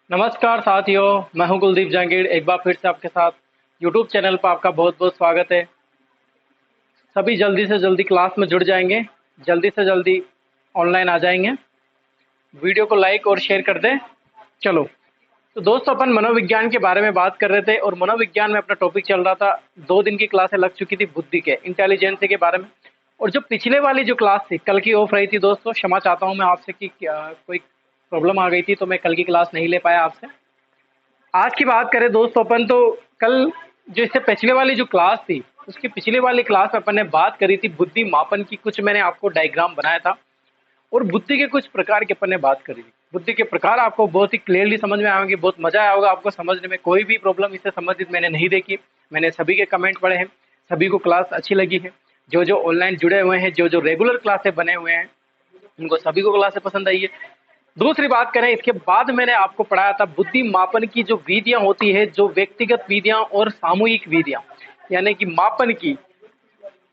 नमस्कार साथियों, मैं हूं कुलदीप जहांगीर। एक बार फिर से आपके साथ यूट्यूब चैनल पर आपका बहुत बहुत स्वागत है। सभी जल्दी से जल्दी क्लास में जुड़ जाएंगे, जल्दी से जल्दी ऑनलाइन आ जाएंगे। वीडियो को लाइक और शेयर कर दें। चलो, तो दोस्तों अपन मनोविज्ञान के बारे में बात कर रहे थे और मनोविज्ञान में अपना टॉपिक चल रहा था। 2 दिन की क्लासें लग चुकी थी बुद्धि के, इंटेलिजेंस के बारे में। और जो पिछले वाली जो क्लास थी, कल की ऑफ रही थी दोस्तों, क्षमा चाहता हूँ मैं आपसे कि कोई प्रॉब्लम आ गई थी तो मैं कल की क्लास नहीं ले पाया आपसे। आज की बात करें दोस्तों अपन तो कल जो इससे पिछले वाली जो क्लास थी, उसकी पिछले वाली क्लास में अपन ने बात करी थी बुद्धि मापन की। कुछ मैंने आपको डायग्राम बनाया था और बुद्धि के कुछ प्रकार के अपन ने बात करी थी। बुद्धि के प्रकार आपको बहुत ही क्लियरली समझ में आएंगे, बहुत मजा आया होगा आपको समझने में। कोई भी प्रॉब्लम इससे संबंधित मैंने नहीं देखी। मैंने सभी के कमेंट पढ़े हैं, सभी को क्लास अच्छी लगी है। जो जो ऑनलाइन जुड़े हुए हैं, जो जो रेगुलर क्लासें बने हुए हैं, उनको सभी को क्लासें पसंद आई है। दूसरी बात करें, इसके बाद मैंने आपको पढ़ाया था बुद्धि मापन की जो विधियां होती है, जो व्यक्तिगत विधियां और सामूहिक विधियां, यानी कि मापन की।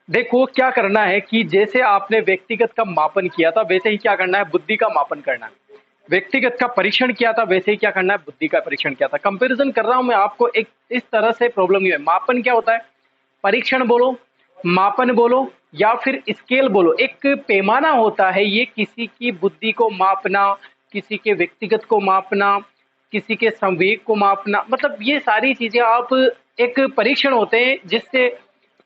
देखो क्या करना है कि जैसे आपने व्यक्तिगत का मापन किया था, वैसे ही क्या करना है, बुद्धि का मापन करना है। व्यक्तिगत का परीक्षण किया था, वैसे ही क्या करना है, बुद्धि का परीक्षण किया था। कंपैरिजन कर रहा हूं मैं आपको। एक इस तरह से प्रॉब्लम ये है, मापन क्या होता है, परीक्षण बोलो, मापन बोलो या फिर स्केल बोलो, एक पैमाना होता है। ये किसी की बुद्धि को मापना, किसी के व्यक्तिगत को मापना, किसी के संवेग को मापना, मतलब ये सारी चीजें आप एक परीक्षण होते हैं जिससे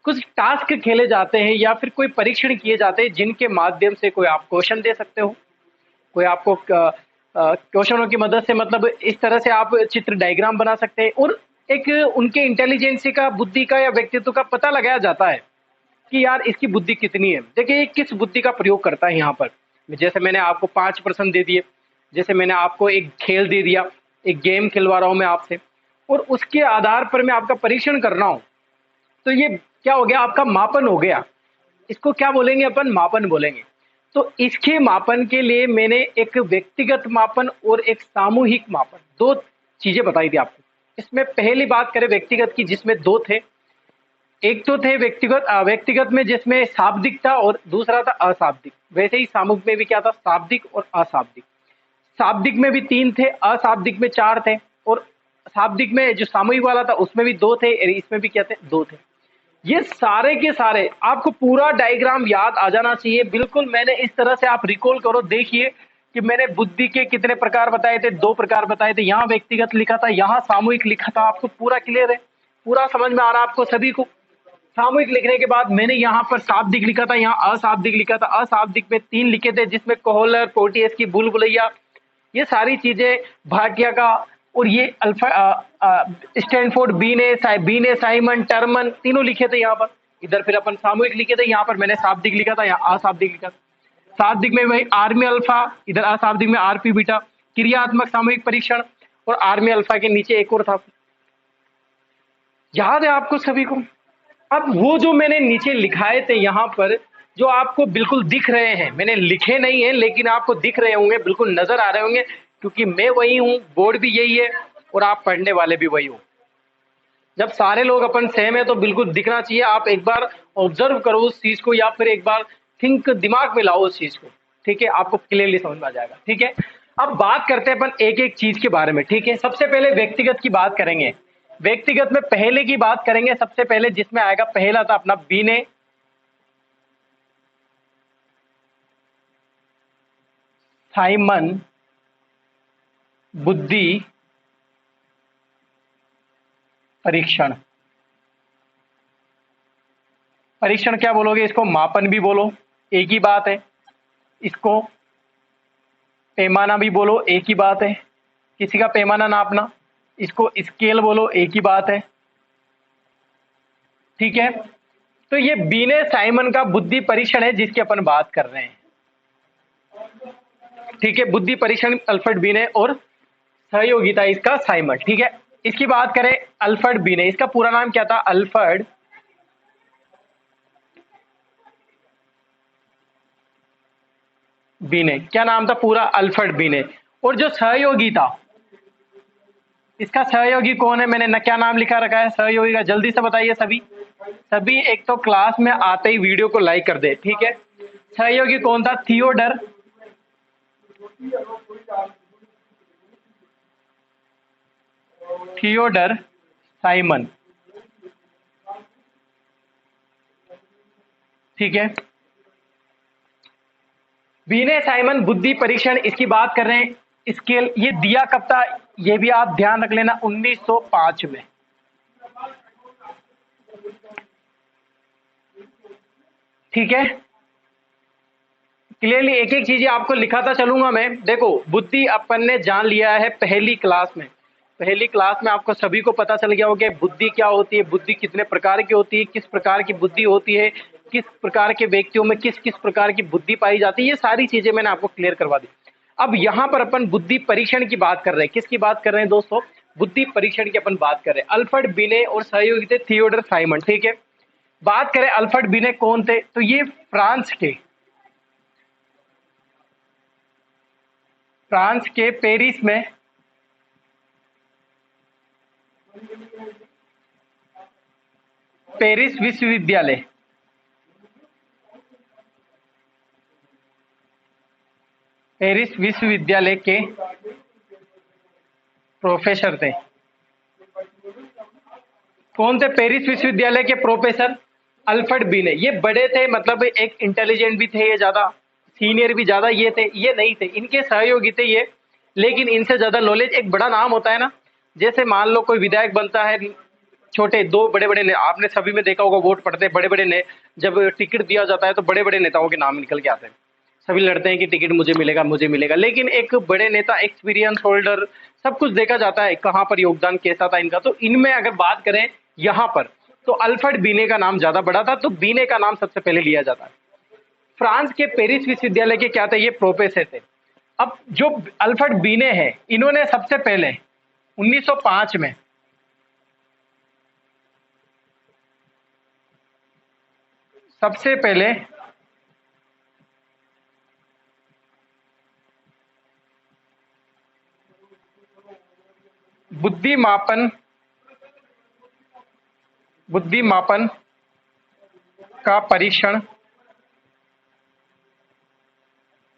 कुछ टास्क खेले जाते हैं या फिर कोई परीक्षण किए जाते हैं, जिनके माध्यम से कोई आप क्वेश्चन दे सकते हो, कोई आपको क्वेश्चनों की मदद से, मतलब इस तरह से आप चित्र डायग्राम बना सकते हैं और एक उनके इंटेलिजेंसी का, बुद्धि का या व्यक्तित्व का पता लगाया जाता है कि यार इसकी बुद्धि कितनी है। देखिए ये किस बुद्धि का प्रयोग करता है यहाँ पर। जैसे मैंने आपको 5% दे दिए, जैसे मैंने आपको एक खेल दे दिया, एक गेम खिलवा रहा हूँ मैं आपसे और उसके आधार पर मैं आपका परीक्षण कर रहा हूँ, तो ये क्या हो गया, आपका मापन हो गया। इसको क्या बोलेंगे अपन, मापन बोलेंगे। तो इसके मापन के लिए मैंने एक व्यक्तिगत मापन और एक सामूहिक मापन, दो चीजें बताई थी आपको। इसमें पहली बात करें व्यक्तिगत की, जिसमें दो थे। एक तो थे व्यक्तिगत, व्यक्तिगत में जिसमें शाब्दिक था और दूसरा था अशाब्दिक। वैसे ही सामूहिक में भी क्या था, शाब्दिक और अशाब्दिक। शाब्दिक में भी 3 थे, अशाब्दिक में 4 थे और शाब्दिक में जो सामूहिक वाला था उसमें भी 2 थे और इसमें भी क्या थे, 2 थे। ये सारे के सारे आपको पूरा डायग्राम याद आ जाना चाहिए बिल्कुल। मैंने इस तरह से आप रिकॉल करो, देखिए कि मैंने बुद्धि के कितने प्रकार बताए थे, 2 प्रकार बताए थे। यहाँ व्यक्तिगत लिखा था, यहाँ सामूहिक लिखा था। आपको पूरा क्लियर है, पूरा समझ में आ रहा है आपको सभी को। सामूहिक लिखने के बाद मैंने यहाँ पर शाब्दिक लिखा था, यहाँ अशाब्दिक लिखा था। अशाब्दिक में 3 लिखे थे, जिसमें कोहलर, पोर्टियस की भूल भुलैया, ये सारी चीजें, भाटिया का, और ये अल्फा स्टैनफोर्ड बी ने साइमन टर्मन, तीनों लिखे थे यहाँ पर। इधर फिर अपन सामूहिक लिखे थे, यहाँ पर मैंने शाब्दिक लिखा था, यहाँ अशाब्दिक लिखा था। शाब्दिक में वही आर्मी अल्फा, इधर अशाब्दिक में आरपी बीटा, क्रियात्मक सामूहिक परीक्षण। और आर्मी अल्फा के नीचे एक और था, याद है आपको सभी को। अब वो जो मैंने नीचे लिखाए थे यहाँ पर, जो आपको बिल्कुल दिख रहे हैं, मैंने लिखे नहीं है लेकिन आपको दिख रहे होंगे, बिल्कुल नजर आ रहे होंगे, क्योंकि मैं वही हूँ, बोर्ड भी यही है और आप पढ़ने वाले भी वही हो। जब सारे लोग अपन सेम है तो बिल्कुल दिखना चाहिए। आप एक बार ऑब्जर्व करो उस चीज को या फिर एक बार थिंक, दिमाग में लाओ उस चीज को, ठीक है, आपको क्लियरली समझ में आ जाएगा। ठीक है, अब बात करते हैं अपन एक एक चीज के बारे में। ठीक है, सबसे पहले व्यक्तिगत की बात करेंगे। व्यक्तिगत में पहले की बात करेंगे, सबसे पहले जिसमें आएगा, पहला था अपना बीने साइमन बुद्धि परीक्षण। परीक्षण क्या बोलोगे, इसको मापन भी बोलो, एक ही बात है। इसको पैमाना भी बोलो, एक ही बात है। किसी का पैमाना नापना, इसको स्केल बोलो, एक ही बात है। ठीक है, तो ये बीने साइमन का बुद्धि परीक्षण है जिसकी अपन बात कर रहे हैं। ठीक है, बुद्धि परीक्षण अल्फ्रेड बीने और सहयोगिता इसका साइमन। ठीक है, इसकी बात करें, अल्फ्रेड बीने, इसका पूरा नाम क्या था, अल्फ्रेड बीने, क्या नाम था पूरा, अल्फ्रेड बीने। और जो सहयोगी था, इसका सहयोगी कौन है, मैंने न क्या नाम लिखा रखा है सहयोगी का, जल्दी से बताइए सभी। सभी एक तो क्लास में आते ही वीडियो को लाइक कर दे। ठीक है, सहयोगी कौन था, थियोडर थियोडर साइमन। ठीक है, विनय साइमन बुद्धि परीक्षण इसकी बात कर रहे हैं। स्केल ये दिया कब था, ये भी आप ध्यान रख लेना, 1905 में। ठीक है, क्लियरली एक एक चीजें आपको लिखाता चलूंगा मैं। देखो, बुद्धि अपन ने जान लिया है पहली क्लास में। पहली क्लास में आपको सभी को पता चल गया होगा बुद्धि क्या होती है, बुद्धि कितने प्रकार की होती है, किस प्रकार की बुद्धि होती है, किस प्रकार के व्यक्तियों में किस किस प्रकार की बुद्धि पाई जाती है, ये सारी चीजें मैंने आपको क्लियर करवा दी। अब यहाँ पर अपन बुद्धि परीक्षण की बात कर रहे हैं। किसकी बात कर रहे हैं दोस्तों? बुद्धि परीक्षण की अपन बात कर रहे हैं। अल्फ्रेड बिने और सहयोगी थे थियोडर साइमन। ठीक है, बात करें अल्फ्रेड बिने कौन थे, तो ये फ्रांस के पेरिस में पेरिस विश्वविद्यालय पेरिस विश्वविद्यालय के प्रोफेसर थे। कौन थे पेरिस विश्वविद्यालय के प्रोफेसर? अल्फ्रेड बिने। ये बड़े थे, मतलब एक इंटेलिजेंट भी थे, ये ज्यादा सीनियर भी ज्यादा ये थे, ये नहीं थे, इनके सहयोगी थे ये, लेकिन इनसे ज्यादा नॉलेज। एक बड़ा नाम होता है ना, जैसे मान लो कोई विधायक बनता है, छोटे दो बड़े बड़े आपने सभी में देखा होगा, वोट पड़ते हैं बड़े बड़े ने, जब टिकट दिया जाता है तो बड़े बड़े नेताओं के नाम निकल के आते हैं। सभी लड़ते हैं कि टिकट मुझे मिलेगा मुझे मिलेगा, लेकिन एक बड़े नेता, एक्सपीरियंस होल्डर, सब कुछ देखा जाता है कहाँ पर योगदान कैसा था इनका। तो इनमें अगर बात करें यहाँ पर, तो अल्फ्रेड बीने का नाम ज्यादा बड़ा था, तो बीने का नाम सबसे पहले लिया जाता है। फ्रांस के पेरिस विश्वविद्यालय के क्या थे, ये प्रोफेसर थे। अब जो अल्फ्रेड बीने हैं, इन्होंने सबसे पहले 1905 में सबसे पहले बुद्धि मापन का परीक्षण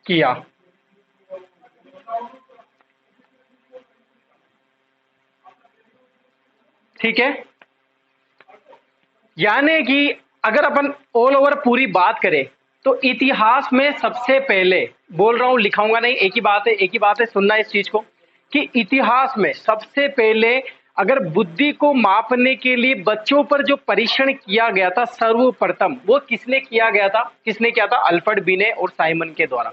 किया। ठीक है, यानी कि अगर अपन ऑल ओवर पूरी बात करें तो इतिहास में सबसे पहले, बोल रहा हूं लिखाऊंगा नहीं, एक ही बात है, एक ही बात है, सुनना इस चीज को, कि इतिहास में सबसे पहले अगर बुद्धि को मापने के लिए बच्चों पर जो परीक्षण किया गया था सर्वप्रथम, वो किसने किया गया था? किसने किया था? अल्फ्रेड बिने और साइमन के द्वारा।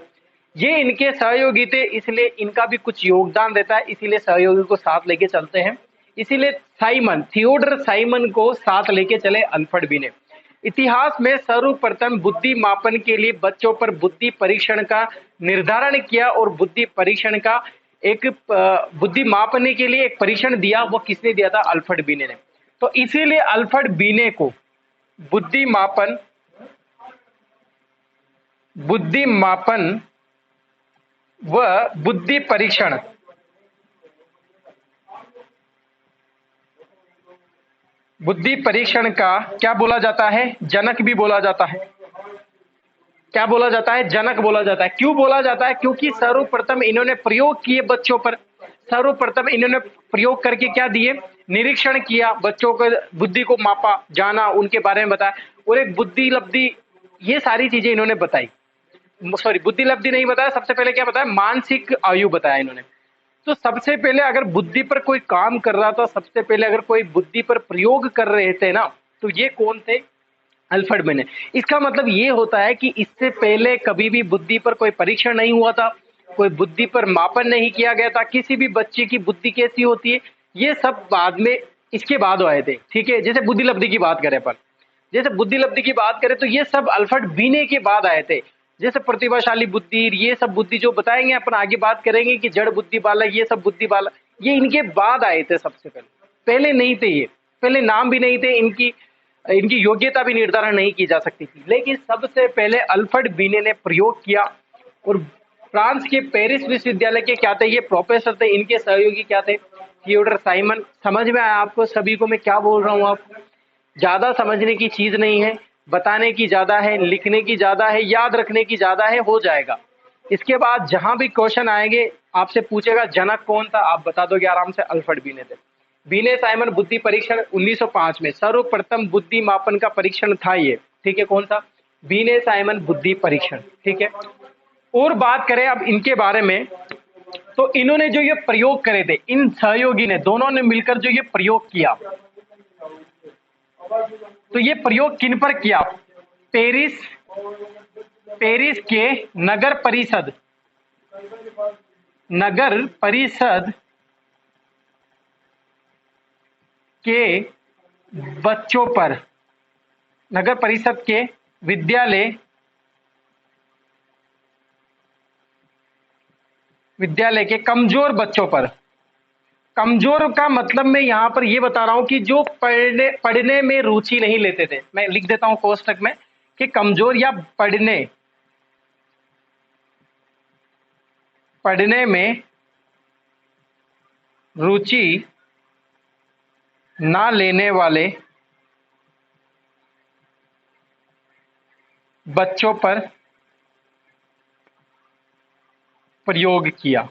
ये इनके सहयोगी थे, इसलिए इनका भी कुछ योगदान रहता है, इसीलिए सहयोगी को साथ लेके चलते हैं। इसीलिए साइमन, थियोडर साइमन को साथ लेके चले अल्फ्रेड बिने। इतिहास में सर्वप्रथम बुद्धि मापन के लिए बच्चों पर बुद्धि परीक्षण का निर्धारण किया, और बुद्धि परीक्षण का एक बुद्धि मापने के लिए एक परीक्षण दिया, वो किसने दिया था? अल्फ्रेड बिने ने। तो इसीलिए अल्फ्रेड बिने को बुद्धि मापन व बुद्धि परीक्षण का क्या बोला जाता है? जनक भी बोला जाता है। क्या बोला जाता है? जनक बोला जाता है। क्यों बोला जाता है? क्योंकि सर्वप्रथम इन्होंने प्रयोग किए बच्चों पर, सर्वप्रथम इन्होंने प्रयोग करके क्या दिए? निरीक्षण किया, बच्चों को बुद्धि को मापा, जाना, उनके बारे में बताया, और एक बुद्धि लब्धि, ये सारी चीजें इन्होंने बताई। सॉरी, बुद्धि लब्धि नहीं बताया, सबसे पहले क्या बताया? मानसिक आयु बताया इन्होंने। तो सबसे पहले अगर बुद्धि पर कोई काम कर रहा था, सबसे पहले अगर कोई बुद्धि पर प्रयोग कर रहे थे ना, तो ये कौन थे? अल्फ्रेड बिने। इसका मतलब ये होता है कि इससे पहले कभी भी बुद्धि पर कोई परीक्षण नहीं हुआ था, कोई बुद्धि पर मापन नहीं किया गया था। किसी भी बच्चे की बुद्धि कैसी होती है, ये सब बाद में, इसके बाद आए थे। ठीक है, जैसे बुद्धि लब्धि की बात करें पर, जैसे बुद्धि लब्धि की बात करें तो ये सब अल्फ्रेड बीने के बाद आए थे। जैसे प्रतिभाशाली बुद्धि, ये सब बुद्धि जो बताएंगे अपन आगे बात करेंगे कि जड़ बुद्धि बालक, ये सब बुद्धि बालक, ये इनके बाद आए थे सबसे पहले, पहले नहीं थे ये, पहले नाम भी नहीं थे, इनकी इनकी योग्यता भी निर्धारण नहीं की जा सकती थी। लेकिन सबसे पहले अल्फ्रेड बीने ने प्रयोग किया, और फ्रांस के पेरिस विश्वविद्यालय के क्या थे? ये प्रोफेसर थे। इनके सहयोगी क्या थे? Theodore Simon. समझ में आया आपको सभी को मैं क्या बोल रहा हूँ? आप ज्यादा समझने की चीज नहीं है, बताने की ज्यादा है, लिखने की ज्यादा है, याद रखने की ज्यादा है, हो जाएगा। इसके बाद जहां भी क्वेश्चन आएंगे आपसे पूछेगा जनक कौन था, आप बता दोगे आराम से अल्फ्रेड बीने थे। बीने साइमन बुद्धि परीक्षण 1905 में सर्वप्रथम बुद्धि मापन का परीक्षण था ये, ठीक है। कौन सा? बीने साइमन बुद्धि परीक्षण, ठीक है। और बात करें अब इनके बारे में, तो इन्होंने जो ये प्रयोग करे थे, इन सहयोगी ने, दोनों ने मिलकर जो ये प्रयोग किया, तो ये प्रयोग किन पर किया? पेरिस पेरिस के नगर परिषद के बच्चों पर, नगर परिषद के विद्यालय के कमजोर बच्चों पर। कमजोर का मतलब मैं यहां पर यह बता रहा हूं कि जो पढ़ने में रुचि नहीं लेते थे, मैं लिख देता हूं कोष्टक में कि कमजोर या पढ़ने में रुचि ना लेने वाले बच्चों पर प्रयोग किया।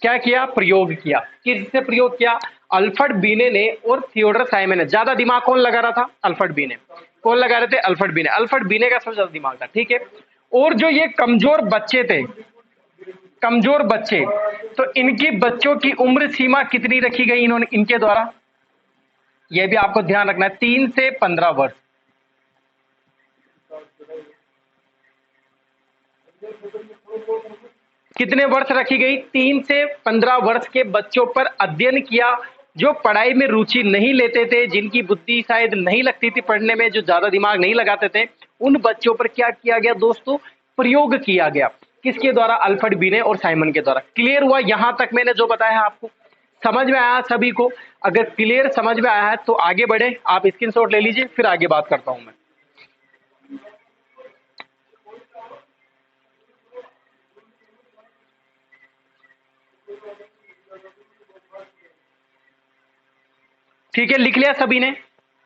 क्या किया? प्रयोग किया। किससे प्रयोग किया? अल्फ्रेड बीने ने और थियोडर साइमन ने। ज्यादा दिमाग कौन लगा रहा था? अल्फ्रेड बीने। कौन लगा रहे थे? अल्फ्रेड बीने। अल्फ्रेड बीने का सबसे ज्यादा दिमाग था, ठीक है। और जो ये कमजोर बच्चे थे, कमजोर बच्चे, तो इनकी बच्चों की उम्र सीमा कितनी रखी गई इन्होंने, इनके द्वारा? यह भी आपको ध्यान रखना है, 3 से 15 वर्ष। कितने वर्ष रखी गई? 3 से 15 वर्ष के बच्चों पर अध्ययन किया, जो पढ़ाई में रुचि नहीं लेते थे, जिनकी बुद्धि शायद नहीं लगती थी पढ़ने में, जो ज्यादा दिमाग नहीं लगाते थे, उन बच्चों पर क्या किया गया दोस्तों? प्रयोग किया गया। किसके द्वारा? अल्फ्रेड बीने और साइमन के द्वारा। क्लियर हुआ यहां तक मैंने जो बताया आपको? समझ में आया सभी को? अगर क्लियर समझ में आया है तो आगे बढ़े, आप स्क्रीनशॉट ले लीजिए, फिर आगे बात करता हूं मैं। ठीक है, लिख लिया सभी ने?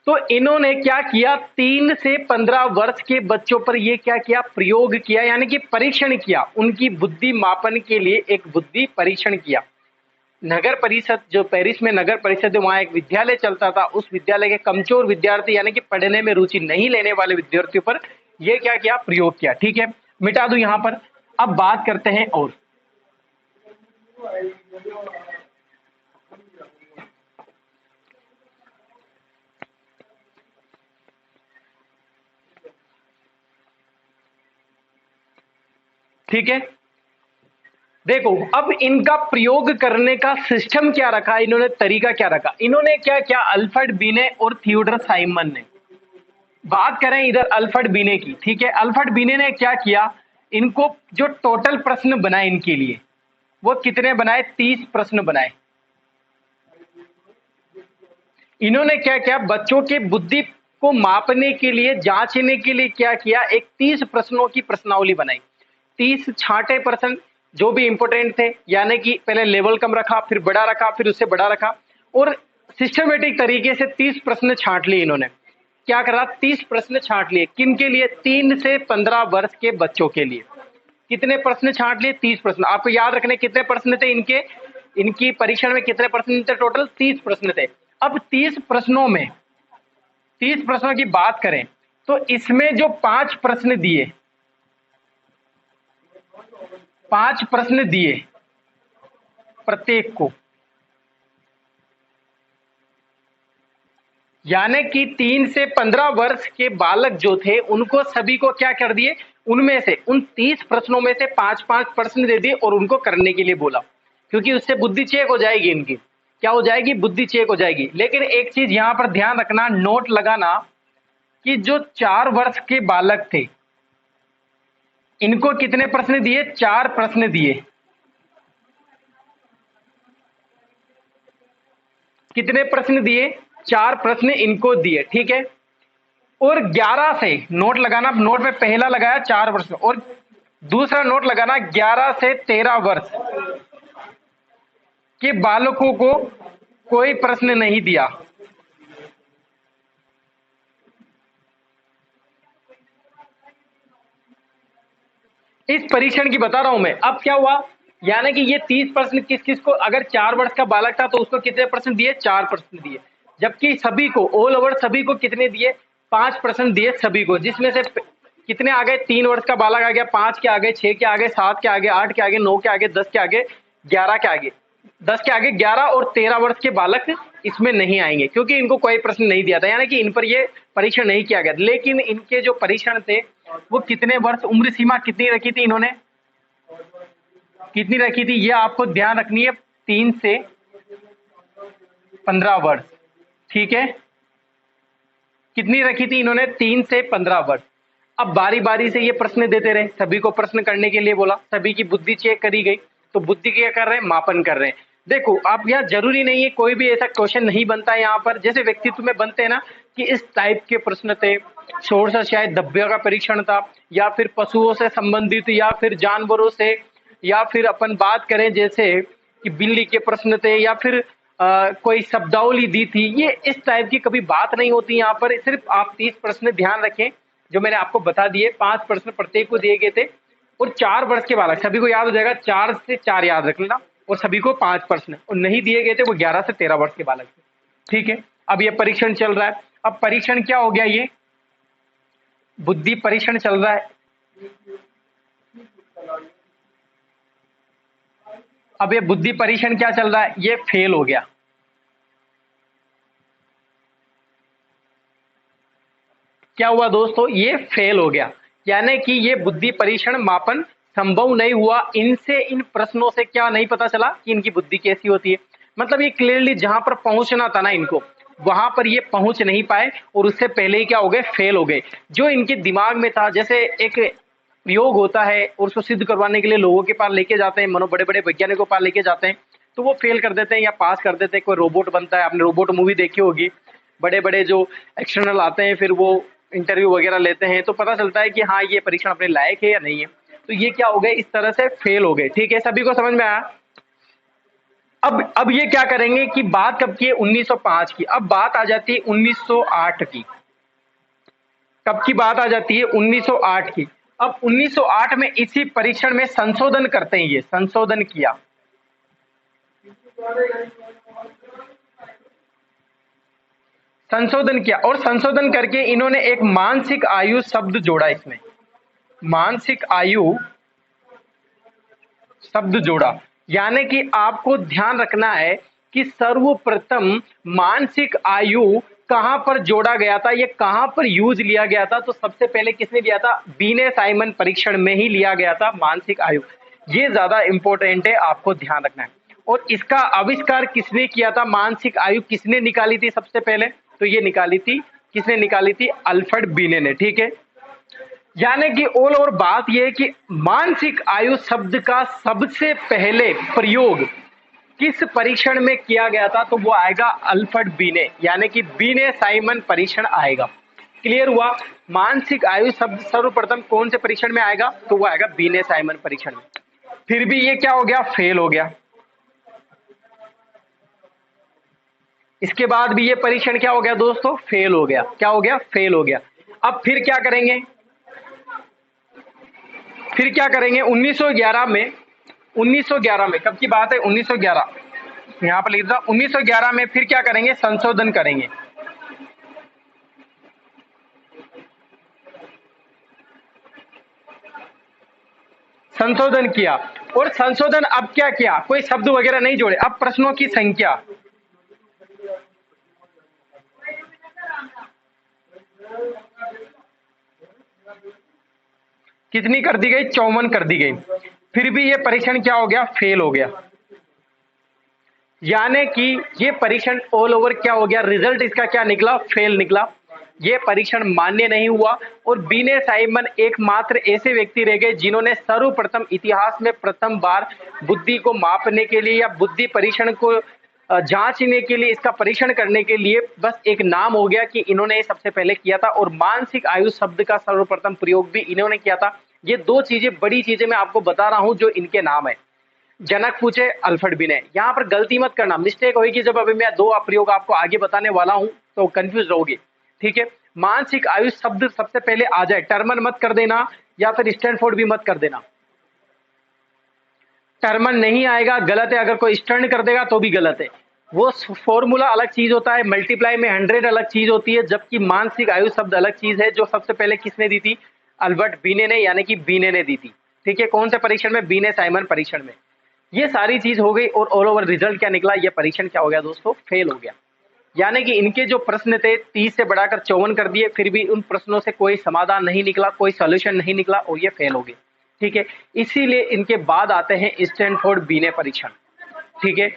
तो इन्होंने क्या किया? 3 से 15 वर्ष के बच्चों पर ये क्या किया? प्रयोग किया, यानी कि परीक्षण किया। उनकी बुद्धि मापन के लिए एक बुद्धि परीक्षण किया। नगर परिषद, जो पेरिस में नगर परिषद है, वहां एक विद्यालय चलता था। उस विद्यालय के कमजोर विद्यार्थी, यानी कि पढ़ने में रुचि नहीं लेने वाले विद्यार्थियों पर यह क्या किया? प्रयोग किया, ठीक है। मिटा दूं यहां पर। अब बात करते हैं और ठीक है, देखो अब इनका प्रयोग करने का सिस्टम क्या रखा इन्होंने, तरीका क्या रखा इन्होंने? क्या क्या? अल्फ्रेड बीने और थियोडर साइमन ने। बात करें इधर अल्फ्रेड बीने की, ठीक है। अल्फ्रेड बीने ने क्या किया? इनको जो टोटल प्रश्न बनाए इनके लिए, वो कितने बनाए? 30 प्रश्न बनाए। इन्होंने क्या किया? बच्चों के बुद्धि को मापने के लिए, जांचने के लिए क्या किया? एक 30 प्रश्नों की प्रश्नावली बनाई। 30 छांटे प्रश्न जो भी इंपोर्टेंट थे, यानी कि पहले लेवल कम रखा, फिर बड़ा रखा, फिर उससे बड़ा रखा, और सिस्टमेटिक तरीके से 30 प्रश्न छांट लिए इन्होंने। क्या करा? 30 प्रश्न छांट लिए। किन के लिए? 3 से 15 वर्ष के बच्चों के लिए। कितने प्रश्न छांट लिए? 30 प्रश्न। आपको याद रखने कितने प्रश्न थे इनके, इनकी परीक्षण में कितने प्रश्न थे? टोटल 30 प्रश्न थे। अब 30 प्रश्नों में, 30 प्रश्नों की बात करें तो इसमें जो 5 प्रश्न दिए, 5 प्रश्न दिए प्रत्येक को, यानी कि 3 से 15 वर्ष के बालक जो थे उनको सभी को क्या कर दिए? उनमें से, उन 30 प्रश्नों में से 5-5 प्रश्न दे दिए और उनको करने के लिए बोला, क्योंकि उससे बुद्धि चेक हो जाएगी इनकी। क्या हो जाएगी? बुद्धि चेक हो जाएगी। लेकिन एक चीज यहां पर ध्यान रखना, नोट लगाना, कि जो 4 वर्ष के बालक थे इनको कितने प्रश्न दिए? 4 प्रश्न दिए। कितने प्रश्न दिए? 4 प्रश्न इनको दिए, ठीक है। और 11 से, नोट लगाना, नोट में पहला लगाया 4 वर्ष, और दूसरा नोट लगाना 11 से 13 वर्ष के बालकों को कोई प्रश्न नहीं दिया। इस परीक्षण की बता रहा हूं मैं। अब क्या हुआ? यानी कि ये 30% किस किस को, अगर 4 वर्ष का बालक था तो उसको कितने परसेंट दिए, 4% दिए। जबकि सभी को, ऑल ओवर सभी को कितने दिए, 5% दिए सभी को, जिसमें से कितने आ गए, 3 वर्ष का बालक आ गया, 5 के आगे, 6 के आगे, 7 के आगे, 8 के आगे, 9 के आगे, 10 के आगे, 11 के आगे, 10 के आगे 11 और 13 वर्ष के बालक इसमें नहीं आएंगे, क्योंकि इनको कोई प्रश्न नहीं दिया था, यानी कि इन पर ये परीक्षण नहीं किया गया। लेकिन इनके जो परीक्षण थे वो कितने वर्ष, उम्र सीमा कितनी रखी थी इन्होंने, कितनी रखी थी, ये आपको ध्यान रखनी है, 3 से 15 वर्ष। ठीक है, कितनी रखी थी इन्होंने, 3 से 15 वर्ष। अब बारी बारी से ये प्रश्न देते रहे, सभी को प्रश्न करने के लिए बोला, सभी की बुद्धि चेक करी गई। तो बुद्धि क्या कर रहे हैं, मापन कर रहे हैं। देखो आप, यहाँ जरूरी नहीं है, कोई भी ऐसा क्वेश्चन नहीं बनता है यहाँ पर, जैसे व्यक्तित्व में बनते हैं ना कि इस टाइप के प्रश्न थे, थोड़ा सा शायद दब्य का परीक्षण था, या फिर पशुओं से संबंधित, या फिर जानवरों से, या फिर अपन बात करें जैसे कि बिल्ली के प्रश्न थे, या फिर कोई शब्दावली दी थी, ये इस टाइप की कभी बात नहीं होती यहाँ पर। सिर्फ आप 30 प्रश्न ध्यान रखें जो मैंने आपको बता दिए, 5 प्रश्न प्रत्येक को दिए गए थे, और 4 वर्ष के बालक, सभी को याद हो जाएगा, 4 से 4 याद रख लेना, और सभी को 5 प्रश्न, और नहीं दिए गए थे वो 11 से 13 वर्ष के बालक थे। ठीक है, अब ये परीक्षण चल रहा है। अब परीक्षण क्या हो गया, ये बुद्धि परीक्षण चल रहा है। अब ये बुद्धि परीक्षण क्या चल रहा है, ये फेल हो गया। क्या हुआ दोस्तों, ये फेल हो गया, यानी कि ये बुद्धि परीक्षण मापन संभव नहीं हुआ। इनसे, इन प्रश्नों से क्या नहीं पता चला कि इनकी बुद्धि कैसी होती है। मतलब ये क्लियरली जहां पर पहुंचना था ना इनको, वहां पर ये पहुंच नहीं पाए, और उससे पहले ही क्या हो गए, फेल हो गए। जो इनके दिमाग में था, जैसे एक प्रयोग होता है और उसको सिद्ध करवाने के लिए लोगों के पास लेके जाते हैं, मनो बड़े बड़े वैज्ञानिकों के पास लेके जाते हैं, तो वो फेल कर देते हैं या पास कर देते हैं। कोई रोबोट बनता है, आपने रोबोट मूवी देखी होगी, बड़े बड़े जो एक्सटर्नल आते हैं, फिर वो इंटरव्यू वगैरह लेते हैं, तो पता चलता है कि हाँ ये परीक्षण अपने लायक है या नहीं है। तो ये क्या हो गए, इस तरह से फेल हो गए। ठीक है, सभी को समझ में आया। अब ये क्या करेंगे कि बात कब की है, 1905 की। अब बात आ जाती है 1908 की। कब की बात आ जाती है, 1908 की। अब 1908 में इसी परीक्षण में संशोधन करते हैं, ये संशोधन किया, संशोधन किया, और संशोधन करके इन्होंने एक मानसिक आयु शब्द जोड़ा, इसमें मानसिक आयु शब्द जोड़ा। यानी कि आपको ध्यान रखना है कि सर्वप्रथम मानसिक आयु कहां पर जोड़ा गया था, ये कहां पर यूज लिया गया था। तो सबसे पहले किसने लिया था, बीने साइमन परीक्षण में ही लिया गया था मानसिक आयु। ये ज्यादा इंपॉर्टेंट है, आपको ध्यान रखना है। और इसका आविष्कार किसने किया था, मानसिक आयु किसने निकाली थी सबसे पहले, तो ये निकाली थी, किसने निकाली थी, अल्फ्रेड बीने ने। ठीक है, यानी कि ऑल ओवर बात यह है कि मानसिक आयु शब्द का सबसे पहले प्रयोग किस परीक्षण में किया गया था, तो वो आएगा अल्फ्रेड बीने, यानी कि बीने साइमन परीक्षण आएगा। क्लियर हुआ, मानसिक आयु शब्द सर्वप्रथम कौन से परीक्षण में आएगा, तो वो आएगा बीने साइमन परीक्षण में। फिर भी ये क्या हो गया, फेल हो गया। इसके बाद भी ये परीक्षण क्या हो गया दोस्तों, फेल हो गया। क्या हो गया, फेल हो गया। अब फिर क्या करेंगे, फिर क्या करेंगे 1911 में, 1911 में कब की बात है, 1911, यहां पर लिख दो 1911 में फिर क्या करेंगे, संशोधन करेंगे। संशोधन किया, और संशोधन अब क्या किया, कोई शब्द वगैरह नहीं जोड़े, अब प्रश्नों की संख्या कितनी कर दी गई, 54 कर दी गई। फिर भी ये परीक्षण क्या हो गया, फेल हो गया। यानी कि ये परीक्षण ऑल ओवर क्या हो गया, रिजल्ट इसका क्या निकला, फेल निकला। ये परीक्षण मान्य नहीं हुआ, और बीने साइमन एकमात्र ऐसे व्यक्ति रह गए जिन्होंने सर्वप्रथम इतिहास में प्रथम बार बुद्धि को मापने के लिए या बुद्धि परीक्षण को जांचने के लिए, इसका परीक्षण करने के लिए बस एक नाम हो गया कि इन्होंने सबसे पहले किया था, और मानसिक आयु शब्द का सर्वप्रथम प्रयोग भी इन्होंने किया था। ये दो चीजें, बड़ी चीजें मैं आपको बता रहा हूं जो इनके नाम है। जनक पूछे, अल्फ्रेड बीने। यहां पर गलती मत करना, मिस्टेक होगी जब अभी मैं दो प्रयोग आपको आगे बताने वाला हूं तो कंफ्यूज रहोगे। ठीक है, मानसिक आयु शब्द सबसे पहले आ जाए, टर्मन मत कर देना, या फिर स्टैनफोर्ड भी मत कर देना। टर्मन नहीं आएगा, गलत है। अगर कोई स्टर्न कर देगा तो भी गलत है। वो फॉर्मूला अलग चीज होता है, मल्टीप्लाई में 100 अलग चीज होती है, जबकि मानसिक आयु शब्द अलग चीज है, जो सबसे पहले किसने दी थी? अल्बर्ट बीने ने, यानी कि बीने ने दी थी। ठीक है, कौन से परीक्षण में? बीने साइमन परीक्षण में। ये सारी चीज हो गई और ऑल ओवर रिजल्ट क्या निकला? ये परीक्षण क्या हो गया दोस्तों? फेल हो गया। यानी कि इनके जो प्रश्न थे 30 से बढ़ाकर 54 कर दिए, फिर भी उन प्रश्नों से कोई समाधान नहीं निकला, कोई सॉल्यूशन नहीं निकला और ये फेल हो गए। ठीक है, इसीलिए इनके बाद आते हैं स्टैनफोर्ड बीने परीक्षण। ठीक है,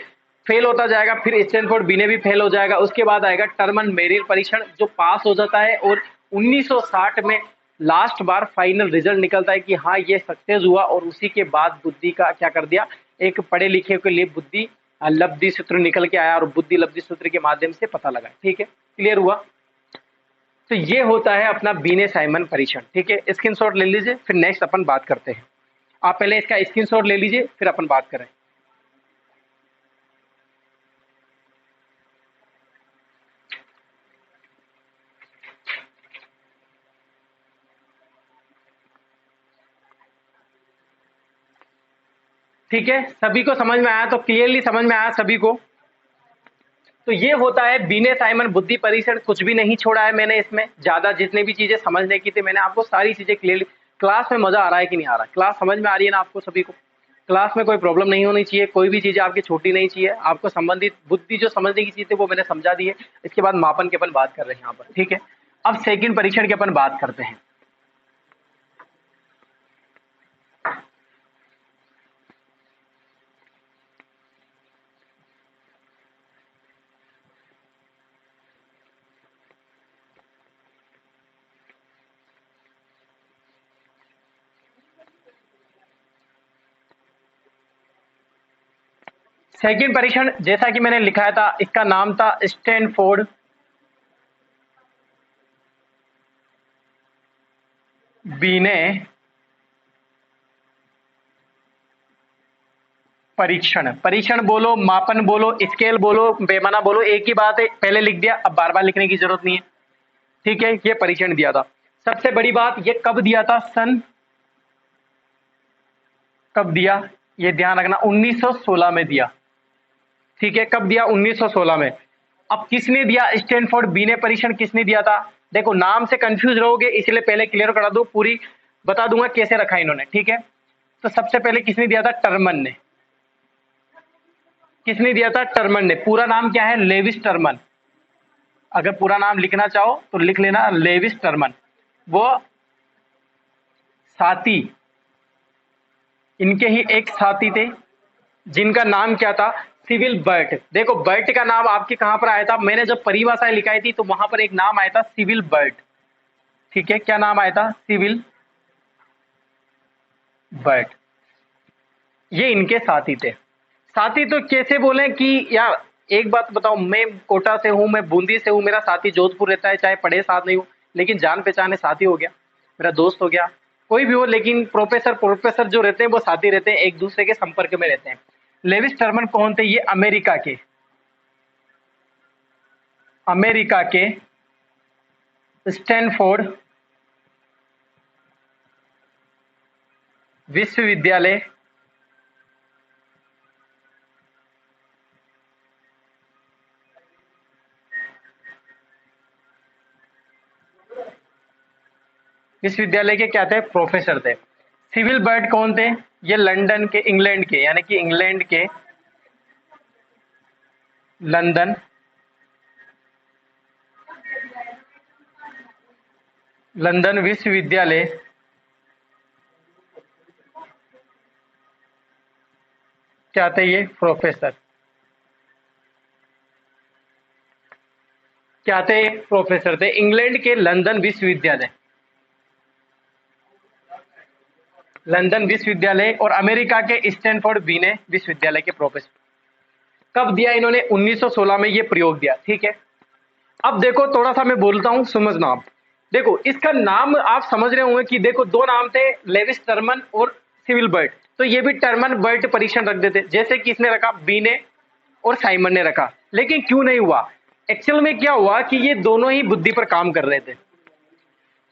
फेल होता जाएगा, फिर स्टैनफोर्ड बीने भी फेल हो जाएगा, उसके बाद आएगा टर्मन मेरिल परीक्षण जो पास हो जाता है, और 1960 में लास्ट बार फाइनल रिजल्ट निकलता है कि हाँ ये सक्सेस हुआ, और उसी के बाद बुद्धि का क्या कर दिया, एक पढ़े लिखे के लिए बुद्धि लब्धि सूत्र निकल के आया और बुद्धि लब्धि सूत्र के माध्यम से पता लगा। ठीक है, क्लियर हुआ? तो ये होता है अपना बीने साइमन परीक्षण। ठीक है, स्क्रीनशॉट ले लीजिए, फिर नेक्स्ट अपन बात करते हैं। आप पहले इसका स्क्रीनशॉट ले लीजिए, फिर अपन बात करें। ठीक है, सभी को समझ में आया? तो क्लियरली समझ में आया सभी को? तो ये होता है बीने साइमन बुद्धि परीक्षण। कुछ भी नहीं छोड़ा है मैंने इसमें, ज्यादा जितने भी चीजें समझने की थी मैंने आपको सारी चीजें क्लियरली। क्लास में मजा आ रहा है कि नहीं आ रहा? क्लास समझ में आ रही है ना आपको सभी को? क्लास में कोई प्रॉब्लम नहीं होनी चाहिए, कोई भी चीजें आपकी छोटी नहीं चाहिए, आपको संबंधित बुद्धि जो समझने की चीज थी वो मैंने समझा दी है। इसके बाद मापन की अपन बात कर रहे हैं यहाँ पर। ठीक है, अब सेकंड परीक्षण की अपन बात करते हैं। सेकंड परीक्षण जैसा कि मैंने लिखाया था, इसका नाम था स्टैनफोर्ड बीने परीक्षण। परीक्षण बोलो, मापन बोलो, स्केल बोलो, पैमाना बोलो, एक ही बात है। पहले लिख दिया, अब बार बार लिखने की जरूरत नहीं है। ठीक है, ये परीक्षण दिया था। सबसे बड़ी बात, ये कब दिया था? कब दिया ये ध्यान रखना, 1916 में दिया। ठीक है, कब दिया? 1916 में। अब किसने दिया स्टैनफोर्ड बीने परीक्षण? किसने दिया था? देखो नाम से कंफ्यूज रहोगे, इसलिए पहले क्लियर करा दो, पूरी बता दूंगा कैसे रखा इन्होंने। ठीक है, तो सबसे पहले किसने दिया था? टर्मन ने। किसने दिया था? टर्मन ने। पूरा नाम क्या है? Lewis Terman. अगर पूरा नाम लिखना चाहो तो लिख लेना, लेविस टर्मन। वो साथी, इनके ही एक साथी थे जिनका नाम क्या था? Cyril Burt. देखो बर्ट का नाम आपके कहां पर आया था? मैंने जब परिभाषाएं लिखाई थी तो वहां पर एक नाम आया था, सिविल बर्ट। ठीक है, क्या नाम आया था? Cyril Burt. ये इनके साथी थे। साथी तो कैसे बोले कि यार एक बात बताओ, मैं कोटा से हूं, मैं बूंदी से हूं, मेरा साथी जोधपुर रहता है, चाहे पढ़े साथ नहीं हो, लेकिन जान पहचाने साथी हो गया, मेरा दोस्त हो गया, कोई भी हो, लेकिन प्रोफेसर प्रोफेसर जो रहते हैं वो साथी रहते हैं, एक दूसरे के संपर्क में रहते हैं। लेविस टर्मन कौन थे? ये अमेरिका के स्टैनफोर्ड विश्वविद्यालय के क्या थे? प्रोफेसर थे। सिविल बर्ट कौन थे? ये लंदन के, इंग्लैंड के, यानी कि इंग्लैंड के लंदन विश्वविद्यालय क्या थे? ये प्रोफेसर क्या थे? प्रोफेसर थे इंग्लैंड के लंदन विश्वविद्यालय और अमेरिका के स्टैनफोर्ड बीने विश्वविद्यालय के प्रोफेसर। कब दिया इन्होंने? 1916 में ये प्रयोग दिया। ठीक है, अब देखो थोड़ा सा मैं बोलता हूं, समझना आप। देखो इसका नाम आप समझ रहे होंगे कि देखो दो नाम थे, लेविस टर्मन और सिविल बर्ट, तो ये भी टर्मन बर्ट परीक्षण रख देते, जैसे कि इसने रखा बीने और साइमन ने रखा। लेकिन क्यों नहीं हुआ? एक्चुअल में क्या हुआ कि ये दोनों ही बुद्धि पर काम कर रहे थे,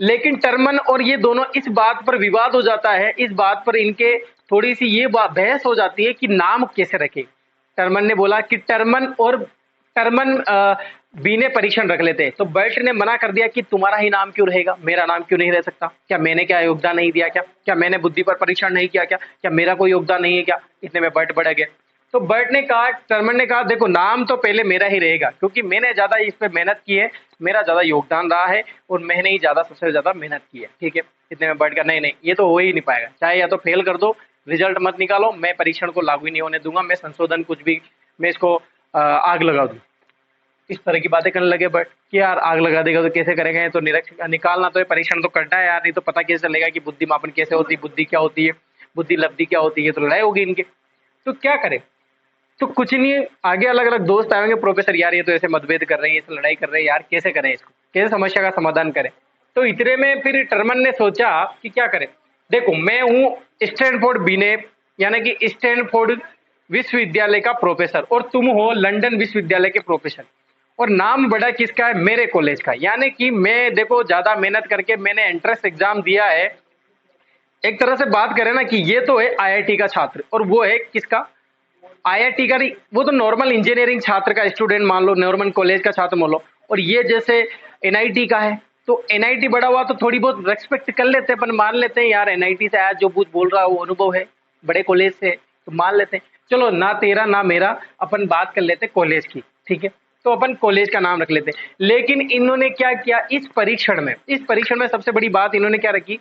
लेकिन टर्मन और ये दोनों इस बात पर विवाद हो जाता है, इस बात पर इनके थोड़ी सी ये बहस हो जाती है कि नाम कैसे रखे। टर्मन ने बोला कि टर्मन बी ने परीक्षण रख लेते हैं, तो बर्ट ने मना कर दिया कि तुम्हारा ही नाम क्यों रहेगा, मेरा नाम क्यों नहीं रह सकता, क्या मैंने क्या योगदान नहीं दिया, क्या मैंने बुद्धि पर परीक्षण नहीं किया, क्या मेरा कोई योगदान नहीं है क्या। इतने में बर्ट बढ़ गया। तो बर्ट ने कहा, टर्मन ने कहा देखो नाम तो पहले मेरा ही रहेगा, क्योंकि मैंने ज्यादा इस पर मेहनत की है, मेरा ज्यादा योगदान रहा है और मैंने ही ज्यादा सबसे ज्यादा मेहनत की है। ठीक है। इतने में बर्ट का नहीं नहीं ये तो हो ही नहीं पाएगा, चाहे या तो फेल कर दो, रिजल्ट मत निकालो, मैं परीक्षण को लागू ही नहीं होने दूंगा, मैं संशोधन कुछ भी, मैं इसको आग लगा दूं। इस तरह की बातें करने लगे बट कि यार आग लगा देगा तो कैसे करेंगे, तो निकालना तो है, परीक्षण तो करना है यार, नहीं तो पता कैसे चलेगा कि बुद्धि मापन कैसे होती है, बुद्धि क्या होती है, बुद्धि लब्धि क्या होती है, तो लड़ाई होगी इनके। तो क्या करें, तो कुछ नहीं, आगे अलग अलग दोस्त आएंगे, प्रोफेसर यार ये तो ऐसे मतभेद कर रहे हैं, ऐसे लड़ाई कर रहे हैं यार, कैसे करें इसको, कैसे समस्या का समाधान करें। तो इतने में फिर टर्मन ने सोचा कि क्या करें। देखो मैं हूं स्टैनफोर्ड बीने, यानी कि स्टैनफोर्ड विश्वविद्यालय का प्रोफेसर, और तुम हो लंदन विश्वविद्यालय के प्रोफेसर, और नाम बड़ा किसका है, मेरे कॉलेज का। यानी कि मैं देखो ज्यादा मेहनत करके मैंने एंट्रेंस एग्जाम दिया है, एक तरह से बात करें ना कि ये तो है आईआईटी का छात्र, और वो है किसका, आईआईटी का नहीं, वो तो नॉर्मल इंजीनियरिंग छात्र का स्टूडेंट मान लो, नॉर्मल कॉलेज का छात्र मान लो, और ये जैसे एनआईटी का है, तो एनआईटी बड़ा हुआ तो थोड़ी बहुत रेस्पेक्ट कर लेते हैं, अपन मान लेते हैं यार एनआईटी से आया, जो कुछ बोल रहा है वो अनुभव है बड़े कॉलेज से, तो मान लेते हैं। चलो ना तेरा ना मेरा, अपन बात कर लेते कॉलेज की, ठीक है, तो अपन कॉलेज का नाम रख लेते हैं। लेकिन इन्होंने क्या किया इस परीक्षण में सबसे बड़ी बात इन्होंने क्या रखी,